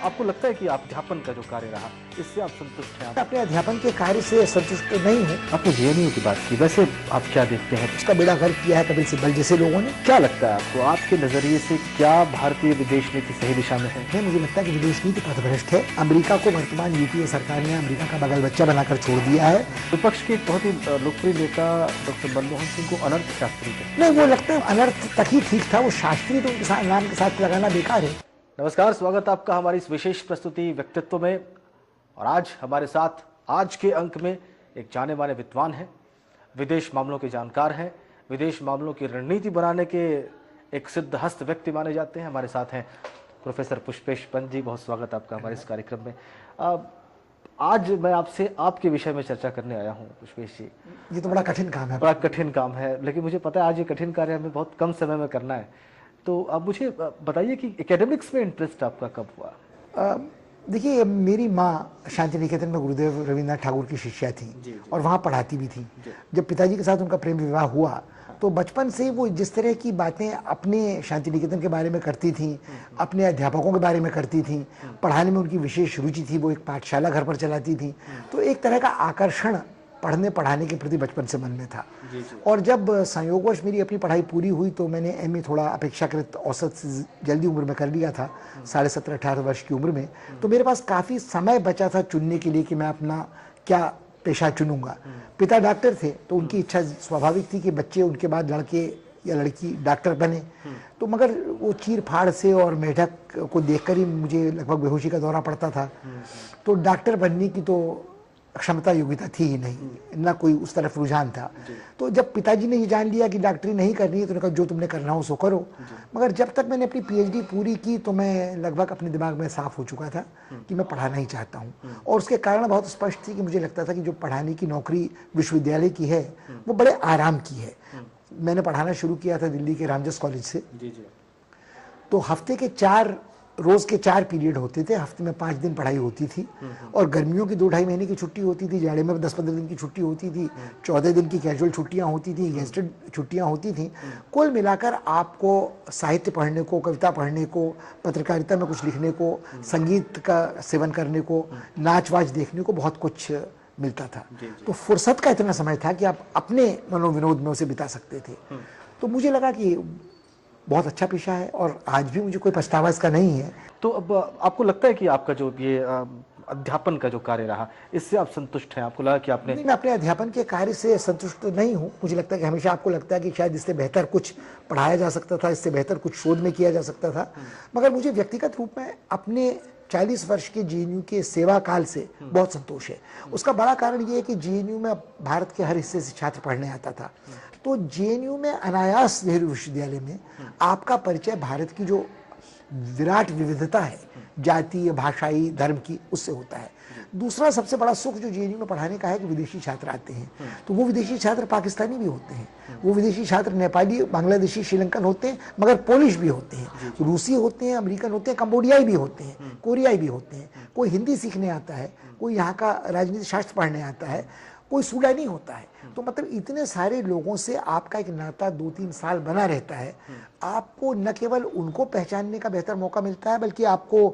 आपको लगता है कि अध्यापन का जो कार्य रहा, इससे आप संतुष्ट हैं? अपने अध्यापन के कार्य से संतुष्ट नहीं हूँ। आपने जेएनयू की बात की, वैसे आप क्या देखते हैं? उसका बेड़ा गर्क किया है कपिल सिब्बल जैसे लोगों ने। क्या लगता है आपको, आपके नजरिए से क्या भारतीय विदेश नीति सही दिशा में है? मुझे लगता है कि विदेश नीति पथभ्रष्ट है। अमेरिका को वर्तमान यूपीए सरकार ने अमेरिका का बगल बच्चा बनाकर छोड़ दिया है। विपक्ष के एक बहुत ही लोकप्रिय नेता डॉक्टर मनमोहन सिंह को अनर्थ शास्त्री थे। नहीं, वो लगता है अनर्थ तक ही ठीक था, वो शास्त्री तो उनके नाम के साथ लगाना बेकार है। नमस्कार, स्वागत आपका हमारी इस विशेष प्रस्तुति व्यक्तित्व में। और आज हमारे साथ आज के अंक में एक जाने माने विद्वान हैं, विदेश मामलों के जानकार हैं, विदेश मामलों की रणनीति बनाने के एक सिद्धहस्त व्यक्ति माने जाते हैं। हमारे साथ हैं प्रोफेसर पुष्पेश पंत जी। बहुत स्वागत आपका हमारे इस कार्यक्रम में। आज मैं आपसे आपके विषय में चर्चा करने आया हूँ पुष्पेश जी। ये तो बड़ा कठिन काम है। बड़ा कठिन काम है, लेकिन मुझे पता है आज ये कठिन कार्य हमें बहुत कम समय में करना है। तो आप मुझे बताइए कि एकेडमिक्स में इंटरेस्ट आपका कब हुआ? देखिए, मेरी माँ शांति निकेतन में गुरुदेव रविन्द्रनाथ ठाकुर की शिष्या थी और वहाँ पढ़ाती भी थी। जब पिताजी के साथ उनका प्रेम विवाह हुआ तो बचपन से वो जिस तरह की बातें अपने शांति निकेतन के बारे में करती थी, अपने अध्यापकों के बारे में करती थी, पढ़ाने में उनकी विशेष रुचि थी, वो एक पाठशाला घर पर चलाती थी, तो एक तरह का आकर्षण पढ़ने पढ़ाने के प्रति बचपन से मन में था। और जब संयोगवश मेरी अपनी पढ़ाई पूरी हुई तो मैंने एमए थोड़ा अपेक्षाकृत औसत से जल्दी उम्र में कर लिया था, 17.5-18 वर्ष की उम्र में। तो मेरे पास काफ़ी समय बचा था चुनने के लिए कि मैं अपना क्या पेशा चुनूंगा। पिता डॉक्टर थे तो उनकी इच्छा स्वाभाविक थी कि बच्चे उनके बाद लड़के या लड़की डॉक्टर बने। तो मगर वो चीर फाड़ से और मेढक को देखकर ही मुझे लगभग बेहोशी का दौरा पड़ता था। तो डॉक्टर बनने की तो क्षमता योग्यता थी ही नहीं, ना कोई उस तरफ रुझान था। तो जब पिताजी ने ये जान लिया कि डॉक्टरी नहीं करनी है तो उन्होंने कहा जो तुमने करना हो सो करो। मगर जब तक मैंने अपनी पीएचडी पूरी की तो मैं लगभग अपने दिमाग में साफ हो चुका था कि मैं पढ़ाना ही चाहता हूँ। और उसके कारण बहुत स्पष्ट थी कि मुझे लगता था कि जो पढ़ाने की नौकरी विश्वविद्यालय की है वो बड़े आराम की है। मैंने पढ़ाना शुरू किया था दिल्ली के रामजस कॉलेज से। तो हफ्ते के रोज के 4 पीरियड होते थे, हफ्ते में 5 दिन पढ़ाई होती थी और गर्मियों की 2-2.5 महीने की छुट्टी होती थी, जाड़े में 10-15 दिन की छुट्टी होती थी, 14 दिन की कैजुअल छुट्टियां होती थी, गेस्टेड छुट्टियां होती थी। कुल मिलाकर आपको साहित्य पढ़ने को, कविता पढ़ने को, पत्रकारिता में कुछ लिखने को, संगीत का सेवन करने को, नाच वाच देखने को बहुत कुछ मिलता था। तो फुर्सत का इतना समय था कि आप अपने मनोविनोद में उसे बिता सकते थे। तो मुझे लगा कि बहुत अच्छा पेशा है और आज भी मुझे कोई पछतावा इसका नहीं है। तो अब आपको लगता है कि आपका जो ये अध्यापन का जो कार्य रहा, इससे आप संतुष्ट हैं? आपको लगा कि आपने? नहीं, मैं अपने अध्यापन के कार्य से संतुष्ट नहीं हूँ। मुझे लगता है कि हमेशा आपको लगता है कि शायद इससे बेहतर कुछ पढ़ाया जा सकता था, इससे बेहतर कुछ शोध में किया जा सकता था। मगर मुझे व्यक्तिगत रूप में अपने 40 वर्ष के जेएनयू के सेवा काल से बहुत संतोष है। उसका बड़ा कारण ये है कि जेएनयू में भारत के हर हिस्से से छात्र पढ़ने आता था। तो जेएनयू में अनायास नेहरू विश्वविद्यालय में आपका परिचय भारत की जो विराट विविधता है, जातीय, भाषाई, धर्म की, उससे होता है। दूसरा सबसे बड़ा सुख जो जेएनयू में पढ़ाने का है कि विदेशी छात्र आते हैं। तो वो विदेशी छात्र पाकिस्तानी भी होते हैं, वो विदेशी छात्र नेपाली, बांग्लादेशी, श्रीलंकन होते हैं, मगर पोलिश भी होते हैं, रूसी होते हैं, अमेरिकन होते हैं, कंबोडियाई भी होते हैं, कोरियाई भी होते हैं। कोई हिंदी सीखने आता है, कोई यहाँ का राजनीति शास्त्र पढ़ने आता है, कोई सूडानी होता है। तो मतलब इतने सारे लोगों से आपका एक नाता 2-3 साल बना रहता है। आपको न केवल उनको पहचानने का बेहतर मौका मिलता है बल्कि आपको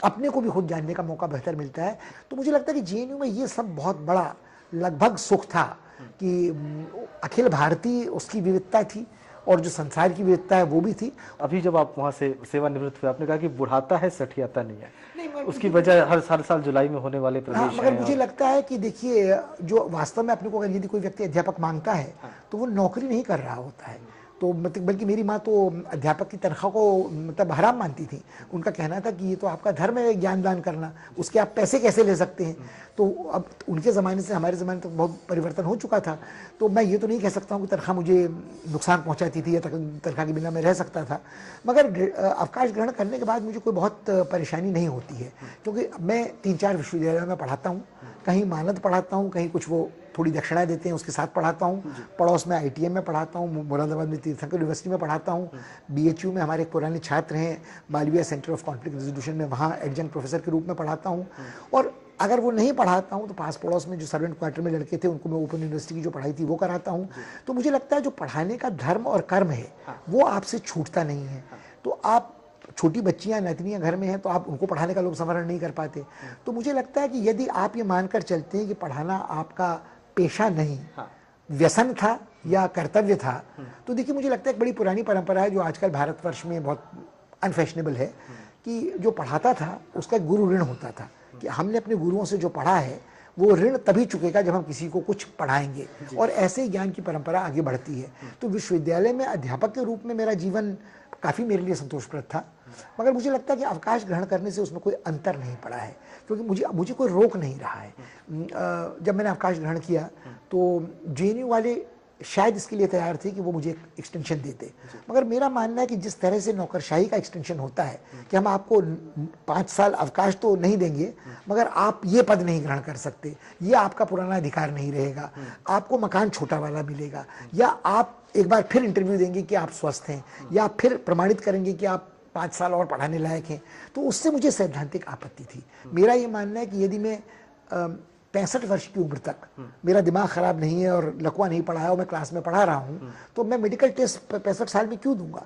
अपने को भी खुद जानने का मौका बेहतर मिलता है। तो मुझे लगता है कि जेएनयू में ये सब बहुत बड़ा लगभग सुख था कि अखिल भारतीय उसकी विविधता थी और जो संसार की विविधता है वो भी थी। अभी जब आप वहाँ से सेवानिवृत्त हुए, आपने कहा कि बुढ़ाता है सठियाता नहीं है। उसकी वजह हर साल जुलाई में होने वाले प्रदेश मगर मुझे लगता है कि देखिए, जो वास्तव में अपने को अगर यदि कोई व्यक्ति अध्यापक मांगता है तो वो नौकरी नहीं कर रहा होता है। तो मतलब बल्कि मेरी माँ तो अध्यापक की तनख्वाह को मतलब हराम मानती थी। उनका कहना था कि ये तो आपका धर्म है ज्ञान दान करना, उसके आप पैसे कैसे ले सकते हैं। तो अब उनके ज़माने से हमारे ज़माने तक बहुत परिवर्तन हो चुका था। तो मैं ये तो नहीं कह सकता हूँ कि तनख्वाह मुझे नुकसान पहुँचाती थी या तनख्वाह के बिना मैं रह सकता था। मगर अवकाश ग्रहण करने के बाद मुझे कोई बहुत परेशानी नहीं होती है, क्योंकि मैं 3-4 विश्वविद्यालयों में पढ़ाता हूँ। कहीं मानद पढ़ाता हूँ, कहीं कुछ वो थोड़ी दक्षिणा देते हैं उसके साथ पढ़ाता हूँ। पड़ोस में आईटीएम में पढ़ाता हूँ, मुरादाबाद में तीर्थंकर यूनिवर्सिटी में पढ़ाता हूँ। बीएचयू में हमारे एक पुराने छात्र हैं, Malviya centre of conflict resolution में, वहाँ एडजंक्ट प्रोफेसर के रूप में पढ़ाता हूँ। और अगर वो नहीं पढ़ाता हूँ तो पास पड़ोस में जो सर्वेंट क्वार्टर में लड़के थे उनको मैं ओपन यूनिवर्सिटी की जो पढ़ाई थी वो कराता हूँ। तो मुझे लगता है जो पढ़ाने का धर्म और कर्म है वो आपसे छूटता नहीं है। तो आप छोटी बच्चियां नतनियां घर में हैं तो आप उनको पढ़ाने का लोग समरण नहीं कर पाते। तो मुझे लगता है कि यदि आप ये मानकर चलते हैं कि पढ़ाना आपका पेशा नहीं, व्यसन था या कर्तव्य था, तो देखिए मुझे लगता है एक बड़ी पुरानी परंपरा है जो आजकल भारतवर्ष में बहुत अनफैशनेबल है कि जो पढ़ाता था उसका गुरु ऋण होता था, कि हमने अपने गुरुओं से जो पढ़ा है वो ऋण तभी चुकेगा जब हम किसी को कुछ पढ़ाएंगे, और ऐसे ही ज्ञान की परंपरा आगे बढ़ती है। तो विश्वविद्यालय में अध्यापक के रूप में मेरा जीवन काफ़ी मेरे लिए संतोषप्रद था, मगर मुझे लगता है कि अवकाश ग्रहण करने से उसमें कोई अंतर नहीं पड़ा है, क्योंकि मुझे कोई रोक नहीं रहा है। जब मैंने अवकाश ग्रहण किया तो जेएनयू वाले शायद इसके लिए तैयार थे कि वो मुझे एक एक्सटेंशन देते, मगर मेरा मानना है कि जिस तरह से नौकरशाही का एक्सटेंशन होता है कि हम आपको 5 साल अवकाश तो नहीं देंगे, मगर आप ये पद नहीं ग्रहण कर सकते, ये आपका पुराना अधिकार नहीं रहेगा, आपको मकान छोटा वाला मिलेगा, या आप एक बार फिर इंटरव्यू देंगे कि आप स्वस्थ हैं, या फिर प्रमाणित करेंगे कि आप 5 साल और पढ़ाने लायक हैं, तो उससे मुझे सैद्धांतिक आपत्ति थी। मेरा ये मानना है कि यदि मैं 65 वर्ष की उम्र तक मेरा दिमाग खराब नहीं है और लकवा नहीं पढ़ा है और मैं क्लास में पढ़ा रहा हूँ, तो मैं मेडिकल टेस्ट 65 साल में क्यों दूंगा?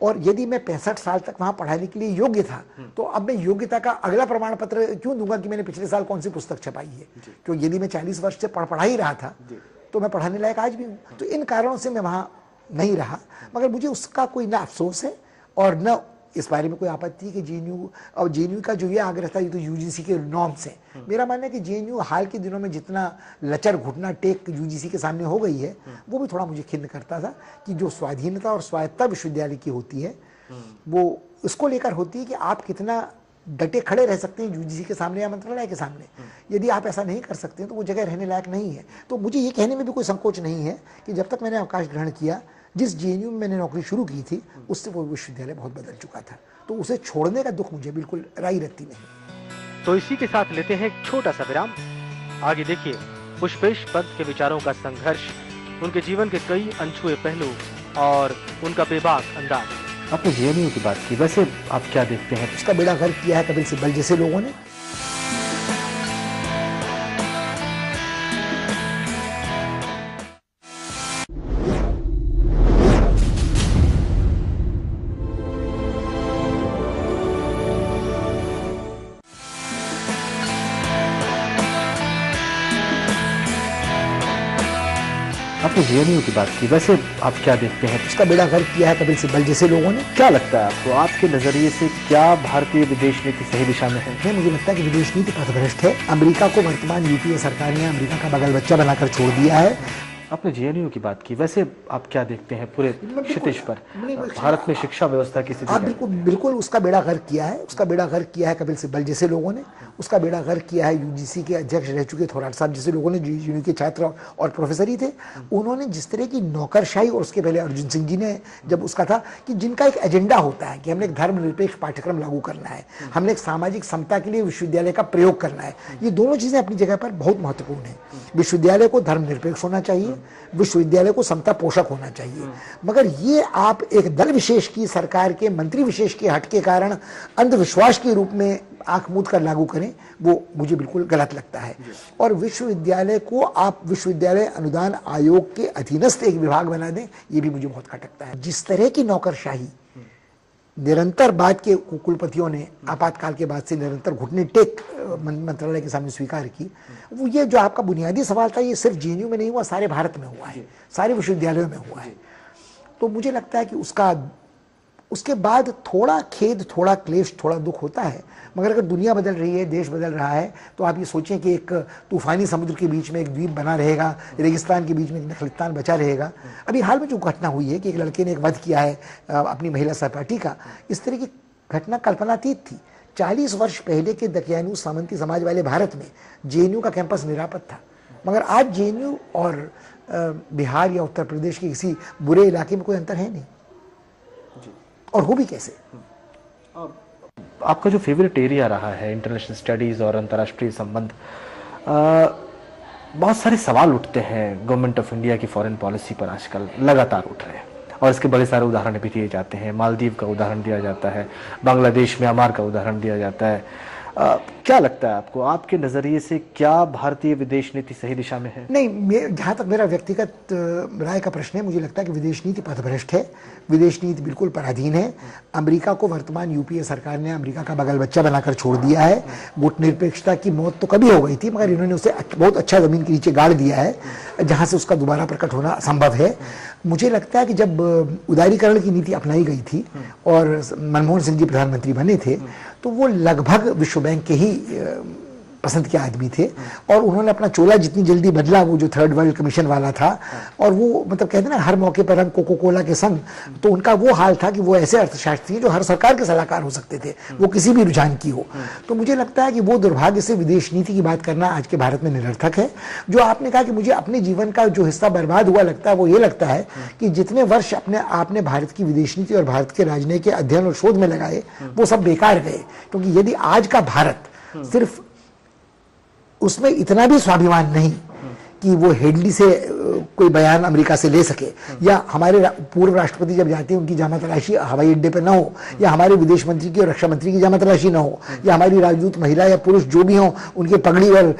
और यदि मैं 65 साल तक वहाँ पढ़ाने के लिए योग्य था, तो अब मैं योग्यता का अगला प्रमाण पत्र क्यों दूंगा कि मैंने पिछले साल कौन सी पुस्तक छपाई है? क्योंकि यदि मैं 40 वर्ष से पढ़ा ही रहा था तो मैं पढ़ाने लायक आज भी हूँ। तो इन कारणों से मैं वहाँ नहीं रहा, मगर मुझे उसका कोई ना अफसोस है और न इस बारे में कोई आपत्ति कि जेएनयू, और जेएनयू का जो ये आग्रह था, ये तो यूजीसी के नॉर्म्स हैं। मेरा मानना है कि जेएनयू हाल के दिनों में जितना लचर घुटना टेक यूजीसी के सामने हो गई है, वो भी थोड़ा मुझे खिन्न करता था कि जो स्वाधीनता और स्वायत्तता विश्वविद्यालय की होती है वो इसको लेकर होती है कि आप कितना डटे खड़े रह सकते हैं यूजीसी के सामने या मंत्रालय के सामने। यदि आप ऐसा नहीं कर सकते तो वो जगह रहने लायक नहीं है। तो मुझे ये कहने में भी कोई संकोच नहीं है कि जब तक मैंने अवकाश ग्रहण किया, जिस जेएनयू में मैंने नौकरी शुरू की थी उससे वो विश्वविद्यालय बहुत बदल चुका था, तो उसे छोड़ने का दुख मुझे बिल्कुल राई रखती नहीं। तो इसी के साथ लेते हैं एक छोटा सा विराम। आगे देखिए पुष्पेश पंत के विचारों का संघर्ष, उनके जीवन के कई अनछुए पहलू और उनका बेबाक अंदाज। आपने जेएनयू की बात की, वैसे आप क्या देखते हैं? उसका बेड़ा गर्क किया है कपिल सिब्बल जैसे लोगों ने। आपने जेएनयू की बात की, वैसे आप क्या देखते हैं? उसका बेड़ा गर्क किया है कपिल सिब्बल जैसे लोगों ने। क्या लगता है आपको, आपके नजरिए से क्या भारतीय विदेश नीति सही दिशा में है? मुझे लगता है कि विदेश नीति पथभ्रष्ट है। अमेरिका को वर्तमान यूपीए सरकार ने अमेरिका का बगल बच्चा बनाकर छोड़ दिया है। आपने जेएनयू की बात की, वैसे आप क्या देखते हैं पूरे क्षितिज पर भारत में शिक्षा व्यवस्था की स्थिति? आप बिल्कुल उसका बेड़ा गर्क किया है। उसका बेड़ा गर्क किया है कपिल सिब्बल जैसे लोगों ने। उसका बेड़ा गर्क किया है यूजीसी के अध्यक्ष रह चुके थोराट साहब जैसे लोगों ने, जेएनयू के छात्र और प्रोफेसर ही थे। उन्होंने जिस तरह की नौकरशाही, और उसके पहले अर्जुन सिंह जी ने जब उसका था कि जिनका एक एजेंडा होता है कि हमने एक धर्मनिरपेक्ष पाठ्यक्रम लागू करना है, हमने एक सामाजिक समता के लिए विश्वविद्यालय का प्रयोग करना है, ये दोनों चीजें अपनी जगह पर बहुत महत्वपूर्ण है। विश्वविद्यालय को धर्मनिरपेक्ष होना चाहिए, विश्वविद्यालय को समता पोषक होना चाहिए, मगर ये आप एक दल विशेष की सरकार के मंत्री विशेष के हट के कारण अंधविश्वास के रूप में आंख मूंद कर लागू करें, वो मुझे बिल्कुल गलत लगता है। और विश्वविद्यालय को आप विश्वविद्यालय अनुदान आयोग के अधीनस्थ एक विभाग बना दें, ये भी मुझे बहुत खटकता है। जिस तरह की नौकरशाही निरंतर बाद के कुलपतियों ने आपातकाल के बाद से निरंतर घुटने टेक मंत्रालय के सामने स्वीकार की, वो ये जो आपका बुनियादी सवाल था, ये सिर्फ जेएनयू में नहीं हुआ, सारे भारत में हुआ है, सारे विश्वविद्यालयों में हुआ है। तो मुझे लगता है कि उसके बाद थोड़ा खेद, थोड़ा क्लेश, थोड़ा दुख होता है, मगर अगर दुनिया बदल रही है, देश बदल रहा है, तो आप ये सोचें कि एक तूफानी समुद्र के बीच में एक द्वीप बना रहेगा, रेगिस्तान के बीच में एक नखलिस्तान बचा रहेगा। अभी हाल में जो घटना हुई है कि एक लड़के ने एक वध किया है अपनी महिला सहपाठी का, इस तरह की घटना कल्पनातीत थी। 40 वर्ष पहले के दकियानू सामंती समाज वाले भारत में जेएनयू का कैंपस निरापद था, मगर आज जेएनयू और बिहार या उत्तर प्रदेश के किसी बुरे इलाके में कोई अंतर है नहीं, और हो भी कैसे। आपका जो फेवरेट एरिया रहा है इंटरनेशनल स्टडीज और अंतर्राष्ट्रीय संबंध, बहुत सारे सवाल उठते हैं गवर्नमेंट ऑफ इंडिया की फॉरेन पॉलिसी पर, आजकल लगातार उठ रहे हैं, और इसके बड़े सारे उदाहरण भी दिए जाते हैं। मालदीव का उदाहरण दिया जाता है, बांग्लादेश म्यांमार का उदाहरण दिया जाता है, क्या लगता है आपको, आपके नजरिए से क्या भारतीय विदेश नीति सही दिशा में है? नहीं, जहाँ तक मेरा व्यक्तिगत राय का प्रश्न है, मुझे लगता है कि विदेश नीति पथभ्रष्ट है, विदेश नीति बिल्कुल पराधीन है। अमेरिका को वर्तमान यूपीए सरकार ने अमेरिका का बगल बच्चा बनाकर छोड़ दिया है। गुटनिरपेक्षता की मौत तो कभी हो गई थी, मगर इन्होंने उसे बहुत अच्छा जमीन के नीचे गाड़ दिया है, जहाँ से उसका दोबारा प्रकट होना असंभव है। मुझे लगता है कि जब उदारीकरण की नीति अपनाई गई थी और मनमोहन सिंह जी प्रधानमंत्री बने थे, तो वो लगभग विश्व बैंक के ही पसंद के आदमी थे, और उन्होंने अपना चोला जितनी जल्दी बदला, वो जो थर्ड वर्ल्ड कमीशन वाला था, और वो मतलब कहते हैं ना हर मौके पर रंग कोको कोला के संग, तो उनका वो हाल था कि वो ऐसे अर्थशास्त्री हैं जो हर सरकार के सलाहकार हो सकते थे, वो किसी भी रुझान की हो। तो मुझे लगता है कि वो दुर्भाग्य से विदेश नीति की बात करना आज के भारत में निरर्थक है। जो आपने कहा कि मुझे अपने जीवन का जो हिस्सा बर्बाद हुआ लगता है, वो ये लगता है कि जितने वर्ष आपने भारत की विदेश नीति और भारत के राजनीति के अध्ययन और शोध में लगाए, वो सब बेकार गए। क्योंकि यदि आज का भारत सिर्फ उसमें इतना भी स्वाभिमान नहीं कि वो हेडली से कोई बयान अमेरिका से ले सके, या हमारे पूर्व राष्ट्रपति जब जाते हैं उनकी जामा तलाशी हवाई अड्डे पर ना हो, या हमारे विदेश मंत्री की और रक्षा मंत्री की जामा तलाशी ना हो, या हमारी राजदूत महिला या पुरुष जो भी हों उनके पगड़ी और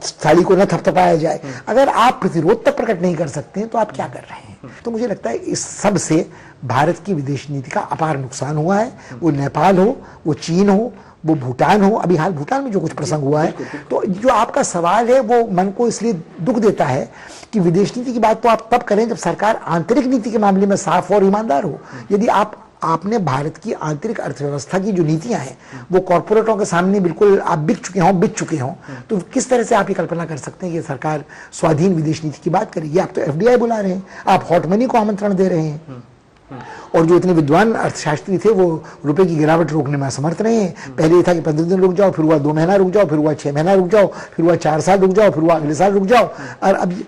साड़ी को न थपथपाया जाए। अगर आप प्रतिरोध तक प्रकट नहीं कर सकते हैं तो आप क्या कर रहे हैं? तो मुझे लगता है इस सब से भारत की विदेश नीति का अपार नुकसान हुआ है। वो नेपाल हो, वो चीन हो, वो भूटान हो, अभी हाल भूटान में जो कुछ प्रसंग हुआ है। तो जो आपका सवाल है वो मन को इसलिए दुख देता है कि विदेश नीति की बात तो आप तब करें जब सरकार आंतरिक नीति के मामले में साफ और ईमानदार हो। यदि आपने भारत की आंतरिक अर्थव्यवस्था की जो नीतियां हैं वो कॉर्पोरेटों के सामने बिल्कुल आप बिक चुके हों, तो किस तरह से आप ये कल्पना कर सकते हैं कि सरकार स्वाधीन विदेश नीति की बात करेगी? आप तो एफडीआई बुला रहे हैं, आप हॉट मनी को आमंत्रण दे रहे हैं, और जो इतने विद्वान अर्थशास्त्री थे वो रुपए की गिरावट रोकने में असमर्थ रहे हैं। पहले ये था कि 15 दिन रुक जाओ, फिर हुआ 2 महीना रुक जाओ, फिर हुआ 6 महीना रुक जाओ, फिर हुआ 4 साल रुक जाओ, फिर हुआ अगले साल रुक जाओ।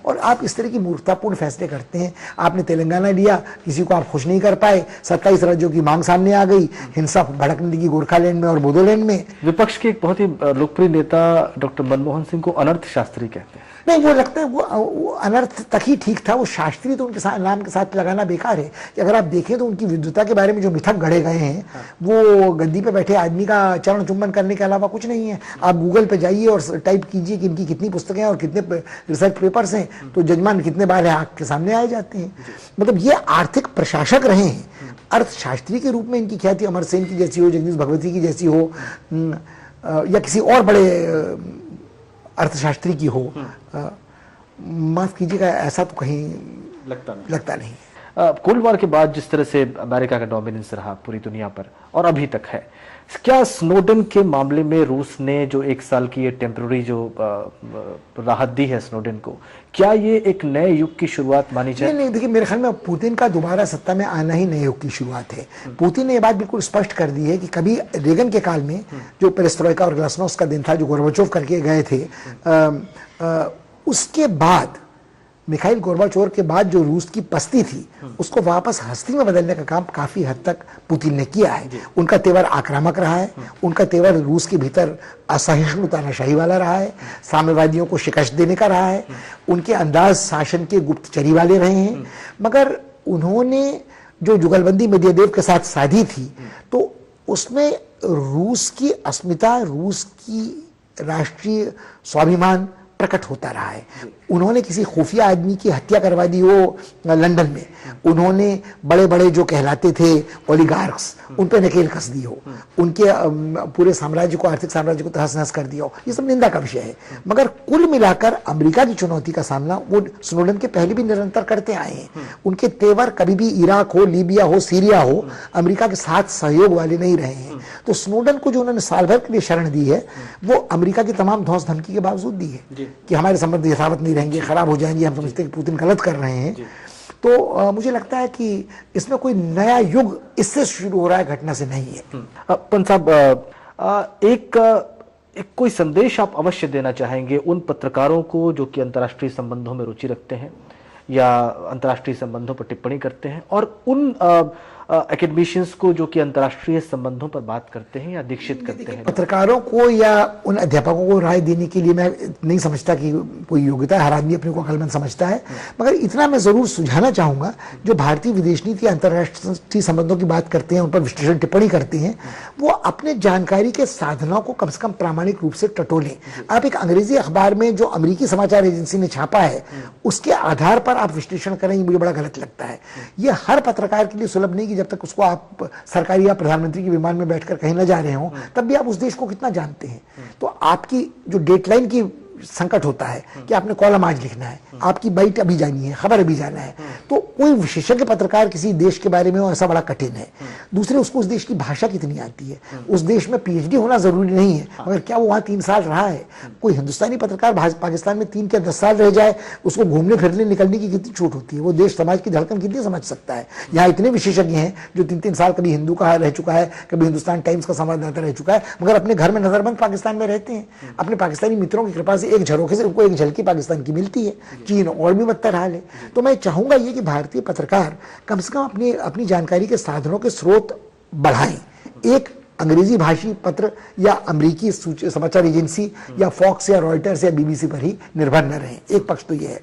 और आप इस तरह की मूर्खतापूर्ण फैसले करते हैं। आपने तेलंगाना लिया, किसी को आप खुश नहीं कर पाए, 27 राज्यों की मांग सामने आ गई, हिंसा भड़कने लगी गोरखालैंड में और बोडोलैंड में। विपक्ष के एक बहुत ही लोकप्रिय नेता डॉक्टर मनमोहन सिंह को अनर्थ शास्त्री कहते हैं। नहीं, वो लगता है वो अनर्थ तक ही ठीक था, वो शास्त्री तो उनके नाम के साथ लगाना बेकार है। कि अगर आप देखें तो उनकी विद्वता के बारे में जो मिथक गढ़े गए हैं वो गद्दी पे बैठे आदमी का चरण चुंबन करने के अलावा कुछ नहीं है। आप गूगल पे जाइए और टाइप कीजिए कि इनकी कितनी पुस्तकें हैं और कितने रिसर्च पेपर्स हैं, तो जजमान कितने बार है आपके सामने आ जाते हैं। मतलब ये आर्थिक प्रशासक रहे हैं, अर्थशास्त्री के रूप में इनकी ख्याति अमर सेन की जैसी हो, जगदीश भगवती की जैसी हो, या किसी और बड़े अर्थशास्त्री की हो, माफ कीजिएगा, ऐसा तो कहीं लगता नहीं। कोल्ड वॉर के बाद जिस तरह से अमेरिका का डोमिनेंस रहा पूरी दुनिया पर और अभी तक है, क्या स्नोडेन के मामले में रूस ने जो 1 साल की ये टेम्पररी जो राहत दी है स्नोडेन को, क्या ये एक नए युग की शुरुआत मानी जाए? नहीं, देखिए मेरे ख्याल में पुतिन का दोबारा सत्ता में आना ही नए युग की शुरुआत है। पुतिन ने ये बात बिल्कुल स्पष्ट कर दी है कि कभी रेगन के काल में जो पेरेस्ट्रोइका और ग्लासनोस्ट का दिन था, जो गोर्बाचोव करके गए थे, उसके बाद मिखाइल गोर्बाचोव के बाद जो रूस की पस्ती थी उसको वापस हस्ती में बदलने का काम काफी हद तक पुतिन ने किया है। उनका तेवर आक्रामक रहा है, उनका तेवर रूस के भीतर असहिष्णु तानाशाही वाला रहा है, साम्यवादियों को शिकस्त देने का रहा है, उनके अंदाज शासन के गुप्तचरी वाले रहे हैं। मगर उन्होंने जो जुगलबंदी मेदियादेव के साथ साधी थी, तो उसमें रूस की अस्मिता, रूस की राष्ट्रीय स्वाभिमान प्रकट होता रहा है। उन्होंने किसी खुफिया आदमी की हत्या करवा दी हो लंदन में, उन्होंने बड़े बड़े जो कहलाते थे ओलिगार्क्स उन पे नकेल कस दी हो, उनके पूरे साम्राज्य को, आर्थिक साम्राज्य को तहस नहस कर दिया हो, ये सब निंदा का विषय है। मगर कुल मिलाकर अमेरिका की चुनौती का सामना वो स्नोडेन के पहले भी निरंतर करते आए हैं। उनके तेवर कभी भी इराक हो, लीबिया हो, सीरिया हो, अमेरिका के साथ सहयोग वाले नहीं रहे हैं। तो स्नोडेन को जो उन्होंने साल भर के लिए शरण दी है वो अमेरिका की तमाम धौंस धमकी के बावजूद दी है कि हमारे संबंध यथावत नहीं रहेंगे, खराब हो जाएंगे, हम समझते हैं कि पुतिन गलत कर रहे हैं। तो मुझे लगता है कि इसमें कोई नया युग इससे शुरू हो रहा है, घटना से नहीं है। पंत साहब, एक कोई संदेश आप अवश्य देना चाहेंगे उन पत्रकारों को जो कि अंतर्राष्ट्रीय संबंधों में रुचि रखते हैं या अंतर्राष्ट्रीय संबंधों पर टिप्पणी करते हैं, और उन एकेडमिशियंस को जो कि अंतर्राष्ट्रीय संबंधों पर बात करते हैं या दीक्षित करते हैं? पत्रकारों को या उन अध्यापकों को राय देने के लिए मैं नहीं समझता कि कोई योग्यता है, हर आदमी अपने को अक्लमंद समझता है, मगर इतना मैं जरूर सुझाना चाहूंगा, जो भारतीय विदेश नीति अंतर्राष्ट्रीय संबंधों की बात करते हैं, उन पर विश्लेषण टिप्पणी करते हैं, वो अपने जानकारी के साधनों को कम से कम प्रामाणिक रूप से टटोलें। आप एक अंग्रेजी अखबार में जो अमेरिकी समाचार एजेंसी ने छापा है उसके आधार पर आप विश्लेषण करेंगे, मुझे बड़ा गलत लगता है। ये हर पत्रकार के लिए सुलभ नहीं कि जब तक उसको आप सरकारी या प्रधानमंत्री के विमान में बैठकर कहीं न जा रहे हो तब भी आप उस देश को कितना जानते हैं। तो आपकी जो डेडलाइन की संकट होता है कि आपने कॉलम आज लिखना है, आपकी बाइट अभी जानी है, खबर अभी जाना है, तो कोई विशेषज्ञ पत्रकार किसी देश के बारे में हो ऐसा बड़ा कठिन है। दूसरे, उसको उस देश की भाषा कितनी आती है, उस देश में पीएचडी होना जरूरी नहीं है, मगर क्या वो वहां 3 साल रहा है। कोई हिंदुस्तानी पत्रकार पाकिस्तान में 3 या 10 साल रह जाए, उसको घूमने फिरने निकलने की कितनी छूट होती है, वो देश समाज की धड़कन कितनी समझ सकता है। यहाँ इतने विशेषज्ञ हैं जो 3-3 साल कभी हिंदू का रह चुका है, कभी हिंदुस्तान टाइम्स का संवाददाता रह चुका है, मगर अपने घर में नजरबंद पाकिस्तान में रहते हैं। अपने पाकिस्तानी मित्रों की कृपा से एक झरोखे से उनको एक झलकी पाकिस्तान की मिलती है। चीन और भी बदतर हाल है। तो मैं चाहूंगा ये कि भारतीय पत्रकार कम से कम अपनी जानकारी के साधनों के स्रोत बढ़ाएं। एक अंग्रेजी भाषी पत्र या अमेरिकी समाचार एजेंसी या फॉक्स या रॉयटर्स या बीबीसी पर ही निर्भर न रहें। एक पक्ष तो यह है।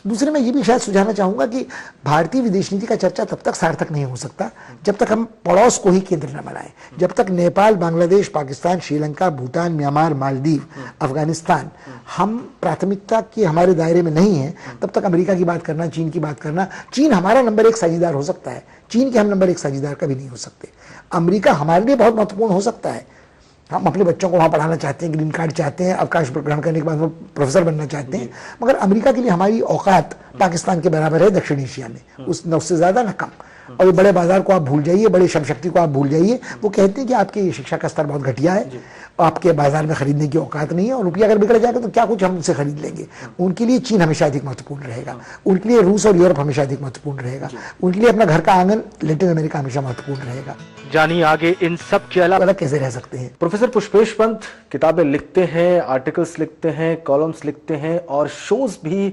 दूसरे, मैं ये भी शायद सुझाना चाहूंगा कि भारतीय विदेश नीति का चर्चा तब तक सार्थक नहीं हो सकता जब तक हम पड़ोस को ही केंद्र न बनाएं। जब तक नेपाल, बांग्लादेश, पाकिस्तान, श्रीलंका, भूटान, म्यांमार, मालदीव, अफगानिस्तान हम प्राथमिकता के हमारे दायरे में नहीं है, तब तक अमेरिका की बात करना, चीन की बात करना, चीन हमारा नंबर 1 साझेदार हो सकता है, चीन के हम नंबर 1 साझेदार कभी नहीं हो सकते। अमेरिका हमारे लिए बहुत महत्वपूर्ण हो सकता है। हम अपने बच्चों को वहां पढ़ाना चाहते हैं, ग्रीन कार्ड चाहते हैं, अवकाश ग्रहण करने के बाद वो प्रोफेसर बनना चाहते हैं, मगर अमेरिका के लिए हमारी औकात पाकिस्तान के बराबर है दक्षिण एशिया में, उससे ज्यादा न कम। और ये बड़े बाजार को आप भूल जाइए, बड़े श्रम शक्ति को आप भूल जाइए। वो कहते हैं कि आपकी शिक्षा का स्तर बहुत घटिया है, आपके बाजार में खरीदने की औकात नहीं है, और रुपया अगर बिगड़ जाएगा तो क्या कुछ हम उनसे खरीद लेंगे। उनके लिए चीन हमेशा अधिक महत्वपूर्ण रहेगा, उनके लिए रूस और यूरोप हमेशा अधिक महत्वपूर्ण रहेगा, उनके लिए अपना घर का आंगन लैटिन अमेरिका हमेशा महत्वपूर्ण रहेगा। जानिए आगे इन सब के अलावा कैसे रह सकते हैं। प्रोफेसर पुष्पेश पंत किताबें लिखते हैं, आर्टिकल्स लिखते हैं, कॉलम्स लिखते हैं और शोज भी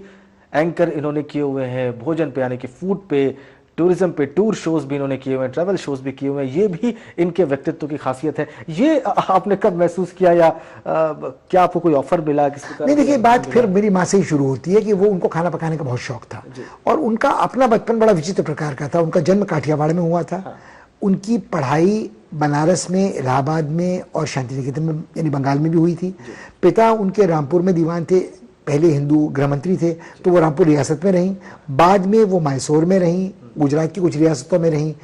एंकर इन्होंने किए हुए हैं। भोजन पे यानी कि फूड पे, टूरिज्म पे टूर शोज भी इन्होंने किए हुए हैं, ट्रैवल शोज भी किए हुए हैं। ये भी इनके व्यक्तित्व की खासियत है। ये आपने कब महसूस किया या क्या आपको कोई ऑफर मिला किसी? नहीं, देखिए, बात फिर मेरी माँ से ही शुरू होती है कि वो उनको खाना पकाने का बहुत शौक था और उनका अपना बचपन बड़ा विचित्र प्रकार का था। उनका जन्म काठियावाड़ में हुआ था। उनकी पढ़ाई बनारस में, इलाहाबाद में और शांति निकेतन में यानी बंगाल में भी हुई थी। पिता उनके रामपुर में दीवान थे, पहले हिंदू गृह मंत्री थे, तो वो रामपुर रियासत में रहीं। बाद में वो मैसूर में रहीं, गुजरात की कुछ रियासतों में रहीं,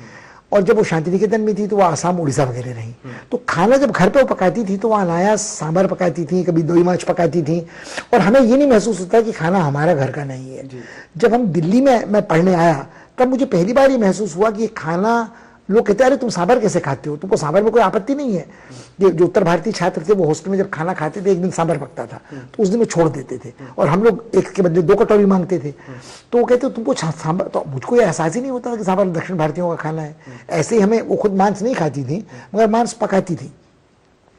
और जब वो शांति निकेतन में थी तो वो आसाम, उड़ीसा वगैरह रहीं। तो खाना जब घर पे वो पकाती थी तो वो अनायास सांभर पकाती थी, कभी दही माछ पकाती थी, और हमें ये नहीं महसूस होता कि खाना हमारा घर का नहीं है। जब हम दिल्ली में मैं पढ़ने आया तब मुझे पहली बार ये महसूस हुआ कि खाना, लोग कहते हैं अरे तुम सांभर कैसे खाते हो, तुमको सांभर में कोई आपत्ति नहीं है। जो उत्तर भारतीय छात्र थे वो हॉस्टल में जब खाना खाते थे, एक दिन सांभर पकता था तो उस दिन वो छोड़ देते थे और हम लोग एक के बदले 2 कटोरी मांगते थे। तो वो कहते तुमको सांभर, तो मुझको ये एहसास ही नहीं होता था कि सांभर दक्षिण भारतीयों का खाना है। ऐसे ही हमें, वो खुद मांस नहीं खाती थी मगर मांस पकाती थी।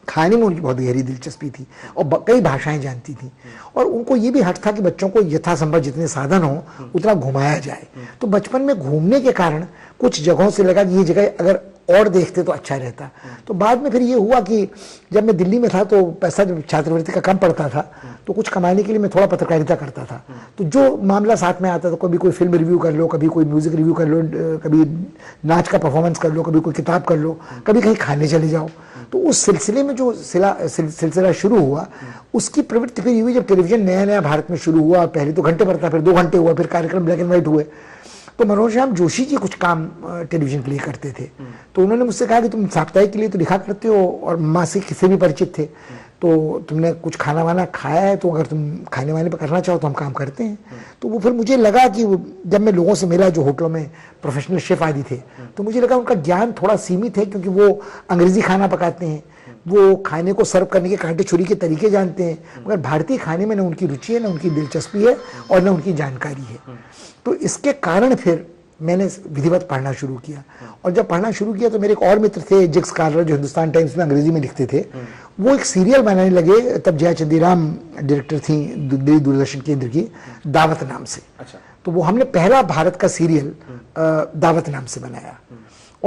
खाने में उनकी बहुत गहरी दिलचस्पी थी और कई भाषाएं जानती थी, और उनको ये भी हट था कि बच्चों को यथासंभव जितने साधन हो उतना घुमाया जाए। तो बचपन में घूमने के कारण कुछ जगहों से लगा कि ये जगह अगर और देखते तो अच्छा रहता। तो बाद में फिर ये हुआ कि जब मैं दिल्ली में था तो पैसा जब छात्रवृत्ति का कम पड़ता था तो कुछ कमाने के लिए मैं थोड़ा पत्रकारिता करता था। तो जो मामला साथ में आता था, कभी कोई फिल्म रिव्यू कर लो, कभी कोई म्यूजिक रिव्यू कर लो, कभी नाच का परफॉर्मेंस कर लो, कभी कोई किताब कर लो, कभी कहीं खाने चले जाओ। तो उस सिलसिले में जो सिलसिला शुरू हुआ, उसकी प्रवृत्ति फिर हुई जब टेलीविजन नया नया भारत में शुरू हुआ। पहले तो घंटे पर था, फिर 2 घंटे हुआ, फिर कार्यक्रम ब्लैक एंड व्हाइट हुए। तो मनोज श्याम जोशी जी कुछ काम टेलीविजन के लिए करते थे, तो उन्होंने मुझसे कहा कि तुम साप्ताहिक के लिए तो लिखा करते हो और माँ से किसी भी परिचित थे, तो तुमने कुछ खाना वाना खाया है, तो अगर तुम खाने वाने पर करना चाहो तो हम काम करते हैं। तो वो फिर मुझे लगा कि जब मैं लोगों से मिला जो होटलों में प्रोफेशनल शेफ आदि थे, तो मुझे लगा उनका ज्ञान थोड़ा सीमित है, क्योंकि वो अंग्रेजी खाना पकाते हैं, वो खाने को सर्व करने के कांटे छुरी के तरीके जानते हैं, मगर भारतीय खाने में न उनकी रुचि है, न उनकी दिलचस्पी है और न उनकी जानकारी है। तो इसके कारण फिर मैंने विधिवत पढ़ना शुरू किया, और जब पढ़ना शुरू किया तो मेरे एक और मित्र थे जिक्स कार्लर, जो हिंदुस्तान टाइम्स में अंग्रेजी में लिखते थे। वो एक सीरियल बनाने लगे, तब जया चंदीराम डायरेक्टर थी दिल्ली दूरदर्शन केंद्र की, दावत नाम से। अच्छा। तो वो हमने पहला भारत का सीरियल दावत नाम से बनाया,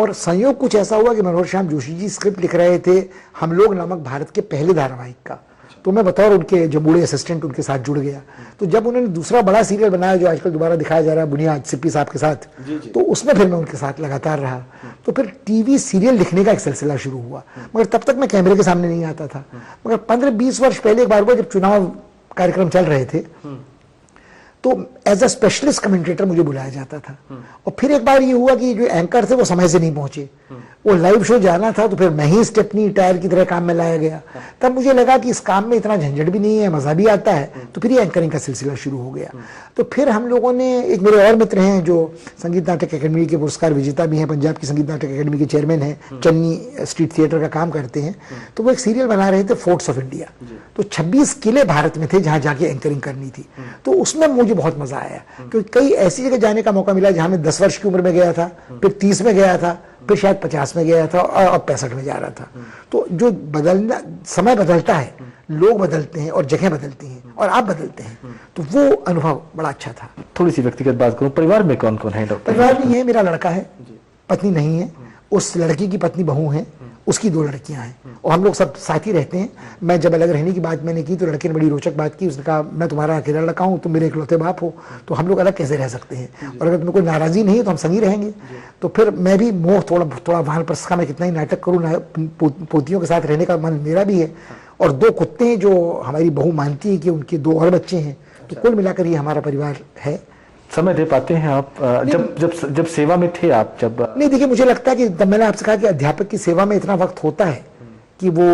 और संयोग कुछ ऐसा हुआ कि मनोहर श्याम जोशी जी स्क्रिप्ट लिख रहे थे हम लोग नामक भारत के पहले धारावाहिक का, तो मैं बतौर उनके जो बूढ़े असिस्टेंट उनके साथ जुड़ गया। तो जब उन्होंने दूसरा बड़ा सीरियल बनाया जो आजकल दोबारा दिखाया जा रहा है बुनियाद सिप्पी साहब के साथ, तो उसमें फिर मैं उनके साथ लगातार रहा। तो फिर टीवी सीरियल लिखने का एक सिलसिला शुरू हुआ, मगर तब तक मैं कैमरे के सामने नहीं आता था। मगर 15-20 वर्ष पहले एक बार हुआ जब चुनाव कार्यक्रम चल रहे थे, तो एज अ स्पेशलिस्ट कमेंटेटर मुझे बुलाया जाता था। और फिर एक बार ये हुआ कि जो एंकर थे वो समय से नहीं पहुंचे, वो लाइव शो जाना था, तो फिर मैं ही स्टेपनी टायर की तरह काम में लाया गया। तब मुझे लगा कि इस काम में इतना झंझट भी नहीं है, मजा भी आता है, तो फिर ये एंकरिंग का सिलसिला शुरू हो गया। तो फिर हम लोगों ने, एक मेरे और मित्र हैं जो संगीत नाटक अकेडमी के पुरस्कार विजेता भी हैं, पंजाब की संगीत नाटक अकेडमी के चेयरमैन हैं, चन्नी स्ट्रीट थिएटर का काम करते हैं, तो वो एक सीरियल बना रहे थे फोर्ट्स ऑफ इंडिया। तो 26 किले भारत में थे जहां जाके एंकरिंग करनी थी। तो उसमें मुझे बहुत मजा आया, क्योंकि कई ऐसी जगह जाने का मौका मिला जहां मैं 10 वर्ष की उम्र में गया था, फिर 30 में गया था, फिर शायद 50 में गया था और अब 65 में जा रहा था। तो जो बदलना, समय बदलता है, लोग बदलते हैं और जगह बदलती हैं और आप बदलते हैं, तो वो अनुभव बड़ा अच्छा था। थोड़ी सी व्यक्तिगत बात करूं, परिवार में कौन कौन है डॉक्टर? परिवार में ये मेरा लड़का है, पत्नी नहीं है, उस लड़की की पत्नी बहू है, उसकी 2 लड़कियां हैं और हम लोग सब साथ ही रहते हैं। मैं जब अलग रहने की बात मैंने की तो लड़के ने बड़ी रोचक बात की, उसने कहा मैं तुम्हारा अकेला लड़का हूँ, तुम मेरे इकलौते बाप हो, तो हम लोग अलग कैसे रह सकते हैं, और अगर तुम्हें कोई नाराजी नहीं है तो हम संगी रहेंगे। तो फिर मैं भी मोह थोड़ा वानप्रस्थ का, मैं कितना ही नाटक करूँ, पोतियों के साथ रहने का मन मेरा भी है। और 2 कुत्ते हैं जो हमारी बहू मानती है कि उनके 2 और बच्चे हैं, तो कुल मिलाकर ये हमारा परिवार है। समय दे पाते हैं आप? जब सेवा में थे आप, जब नहीं, देखिए मुझे लगता है कि तब मैंने आपसे कहा कि अध्यापक की सेवा में इतना वक्त होता है कि वो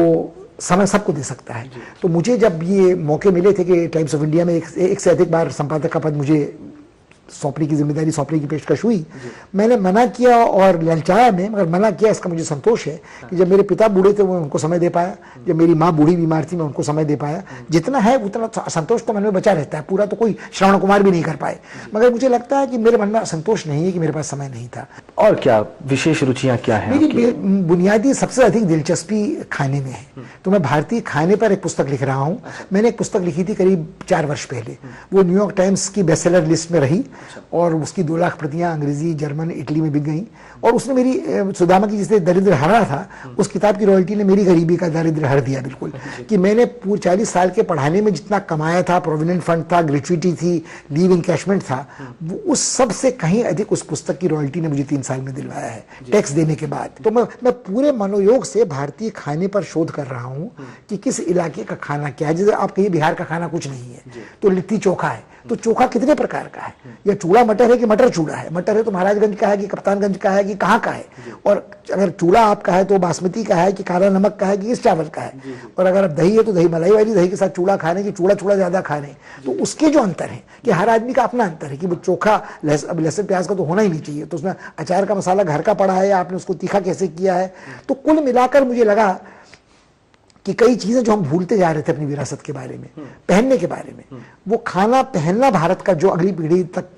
समय सबको दे सकता है। तो मुझे जब ये मौके मिले थे कि टाइम्स ऑफ इंडिया में एक से अधिक बार संपादक का पद मुझे सौंपने की जिम्मेदारी सौंपने की पेशकश हुई, मैंने मना किया और ललचाया मैं, मगर मना किया इसका मुझे संतोष है कि जब मेरे पिता बूढ़े थे मैं उनको समय दे पाया, जब मेरी माँ बूढ़ी बीमार थी मैं उनको समय दे पाया। जितना है उतना संतोष तो मन में बचा रहता है, पूरा तो कोई श्रवण कुमार भी नहीं कर पाए, मगर मुझे लगता है कि मेरे मन में संतोष नहीं है कि मेरे पास समय नहीं था। और क्या विशेष रुचियां क्या हैं? मेरी बुनियादी सबसे अधिक दिलचस्पी खाने में है, तो मैं भारतीय खाने पर एक पुस्तक लिख रहा हूँ। मैंने एक पुस्तक लिखी थी करीब 4 वर्ष पहले, वो न्यूयॉर्क टाइम्स की बेस्टसेलर लिस्ट में रही और उसकी 2 लाख प्रतियां अंग्रेजी, जर्मन, इटली में बिक गई। और उसने मेरी सुदामा की जिसने दरिद्र हरा था, उस किताब की रॉयल्टी ने मेरी गरीबी का दरिद्र हर दिया बिल्कुल। कि मैंने पूरे 40 साल के पढ़ाने में जितना कमाया था, प्रोविडेंट फंड था, ग्रेचुइटी थी, लीव इनकैशमेंट था, वो उस सब से कहीं अधिक उस पुस्तक की रॉयल्टी ने मुझे 3 साल में दिलवाया है, टैक्स देने के बाद। तो मैं पूरे मनोयोग से भारतीय खाने पर शोध कर रहा हूँ कि किस इलाके का खाना क्या है। जैसे आप कहिए बिहार का खाना कुछ नहीं है, तो लिट्टी चोखा है, तो चोखा कितने प्रकार का है, या चूड़ा मटर है कि मटर चूड़ा है, मटर है तो महाराजगंज का है कि कप्तानगंज का है कि कहाँ का है, और अगर चूड़ा आपका है तो बासमती का है कि काला नमक का है कि इस चावल का है, और अगर दही है तो दही मलाई वाली दही के साथ चूड़ा खाने की चूड़ा ज्यादा खाने। तो उसके जो अंतर है कि हर आदमी का अपना अंतर है कि वो चोखा अब लहसुन प्याज का तो होना ही नहीं चाहिए, तो उसमें अचार का मसाला घर का पड़ा है या आपने उसको तीखा कैसे किया है। तो कुल मिलाकर मुझे लगा कि कई चीजें जो हम भूलते जा रहे थे अपनी विरासत के बारे में, पहनने के बारे में, वो खाना पहनना भारत का जो अगली पीढ़ी तक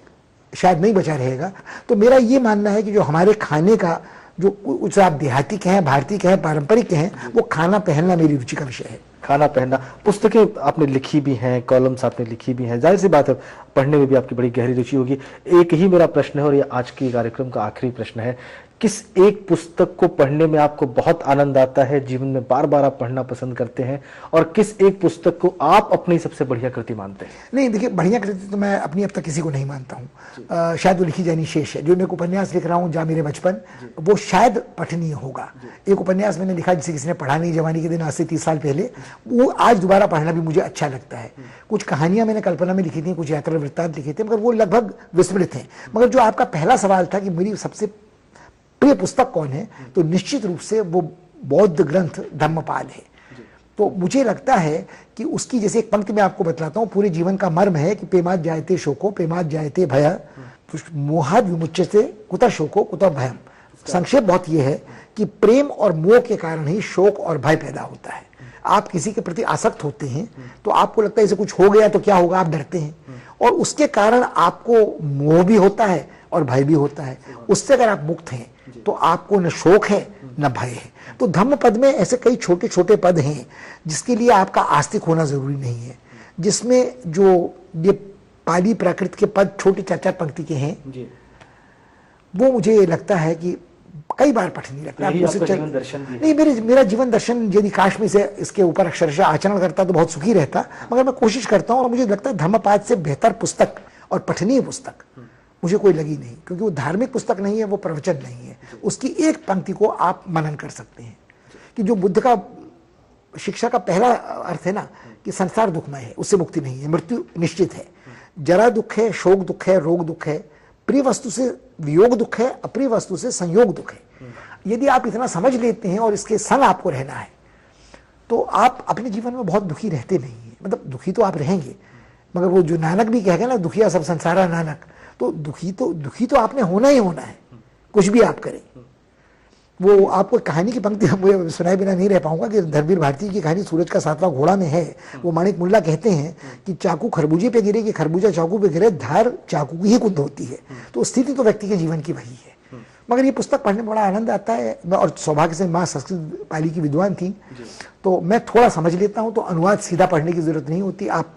शायद नहीं बचा रहेगा। तो मेरा ये मानना है कि जो हमारे खाने का जो कुछ आप देहाती कहें, भारतीय कहें, पारंपरिक कहें, वो खाना पहनना मेरी रुचि का विषय है। खाना पहनना, पुस्तकें आपने लिखी भी हैं, कॉलम्स आपने लिखी भी हैं, जाहिर सी बात है पढ़ने में भी आपकी बड़ी गहरी रुचि होगी। एक ही मेरा प्रश्न है और ये आज के कार्यक्रम का आखिरी प्रश्न है, किस एक पुस्तक को पढ़ने में आपको बहुत आनंद आता है, जीवन में बार बार आप पढ़ना पसंद करते हैं, और किस एक पुस्तक को आप अपनी सबसे बढ़िया कृति मानते हैं? नहीं, देखिए बढ़िया कृति तो मैं अपनी अब तक किसी को नहीं मानता हूँ, शायद वो लिखी जानी शेष है। जो मैं उपन्यास लिख रहा हूँ जा मेरे बचपन, वो शायद पठनीय होगा। एक उपन्यास मैंने लिखा जिसे किसी ने पढ़ा नहीं, जवानी के दिन, आज से 30 साल पहले, वो आज दोबारा पढ़ना भी मुझे अच्छा लगता है। कुछ कहानियां मैंने कल्पना में लिखी थी, कुछ यात्रा वृत्तांत लिखे थे, मगर वो लगभग विस्मृत हैं। मगर जो आपका पहला सवाल था कि मेरी सबसे प्रिय पुस्तक कौन है, तो निश्चित रूप से वो बौद्ध ग्रंथ धम्मपाल है। तो मुझे लगता है कि उसकी, जैसे एक पंक्ति में आपको बतलाता हूँ, पूरे जीवन का मर्म है कि पेमात जायते शोको पेमात जायते भय मोहाद विमुच्यते कुतः शोको कुतः भयम। संक्षेप बहुत ये है कि प्रेम और मोह के कारण ही शोक और भय पैदा होता है। आप किसी के प्रति आसक्त होते हैं तो आपको लगता है इसे कुछ हो गया तो क्या होगा, आप डरते हैं, और उसके कारण आपको मोह भी होता है और भय भी होता है। उससे अगर आप मुक्त हैं तो आपको न शोक है न भय है। तो धम्म पद में ऐसे कई छोटे छोटे पद हैं जिसके लिए आपका आस्तिक होना जरूरी नहीं है, जिसमें जो ये पाली प्राकृत के पद छोटे 4-4 पंक्ति के हैं, वो मुझे लगता है कि कई बार पठनीय लगता है। यही आपका जीवन दर्शन भी है। नहीं, मेरा जीवन दर्शन यदि काश में से इसके ऊपर अक्षरशः आचरण करता तो बहुत सुखी रहता, मगर मैं कोशिश करता हूँ और मुझे लगता है धम्मपाद से बेहतर पुस्तक और पठनीय पुस्तक मुझे कोई लगी नहीं, क्योंकि वो धार्मिक पुस्तक नहीं है, वो प्रवचन नहीं है। उसकी एक पंक्ति को आप मनन कर सकते हैं कि जो बुद्ध का शिक्षा का पहला अर्थ है ना कि संसार दुखमय है, उससे मुक्ति नहीं है, मृत्यु निश्चित है, जरा दुख है, शोक दुख है, रोग दुख है, प्रिय वस्तु से वियोग दुख है, अप्रिय वस्तु से संयोग दुख है। यदि आप इतना समझ लेते हैं और इसके संग आपको रहना है तो आप अपने जीवन में बहुत दुखी रहते नहीं है। मतलब दुखी तो आप रहेंगे, मगर वो जो नानक भी कहेगा ना, दुखिया सब संसारा नानक, तो दुखी तो आपने होना ही होना है, कुछ भी आप करें। वो आपको कहानी की पंक्ति मुझे सुनाए बिना नहीं रह पाऊंगा कि धर्मवीर भारती की कहानी सूरज का 7वां घोड़ा में है। वो माणिक मुल्ला कहते हैं कि चाकू खरबूजे पे गिरे कि खरबूजा चाकू पे गिरे, धार चाकू की ही कुंद होती है। तो स्थिति तो व्यक्ति के जीवन की वही है। मगर ये पुस्तक पढ़ने में बड़ा आनंद आता है। और सौभाग्य से माँ संस्कृत पाली की विद्वान थी, तो मैं थोड़ा समझ लेता हूँ, तो अनुवाद सीधा पढ़ने की जरूरत नहीं होती, आप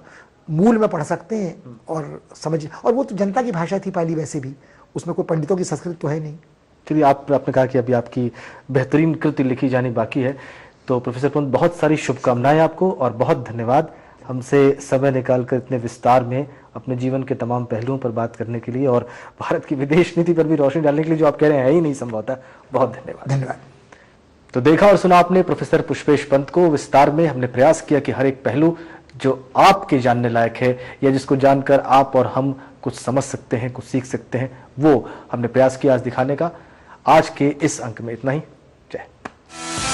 मूल में पढ़ सकते हैं और समझ। और वो तो जनता की भाषा थी पाली, वैसे भी उसमें कोई पंडितों की संस्कृत तो है नहीं। चलिए, आपने कहा कि अभी आपकी बेहतरीन कृति लिखी जानी बाकी है, तो प्रोफेसर पंत बहुत सारी शुभकामनाएं आपको और बहुत धन्यवाद हमसे समय निकालकर इतने विस्तार में अपने जीवन के तमाम पहलुओं पर बात करने के लिए और भारत की विदेश नीति पर भी रोशनी डालने के लिए, जो आप कह रहे हैं है ही नहीं संभवतः। बहुत धन्यवाद। धन्यवाद। तो देखा और सुना आपने प्रोफेसर पुष्पेश पंत को। विस्तार में हमने प्रयास किया कि हर एक पहलू जो आपके जानने लायक है या जिसको जानकर आप और हम कुछ समझ सकते हैं, कुछ सीख सकते हैं, वो हमने प्रयास किया आज दिखाने का। आज के इस अंक में इतना ही।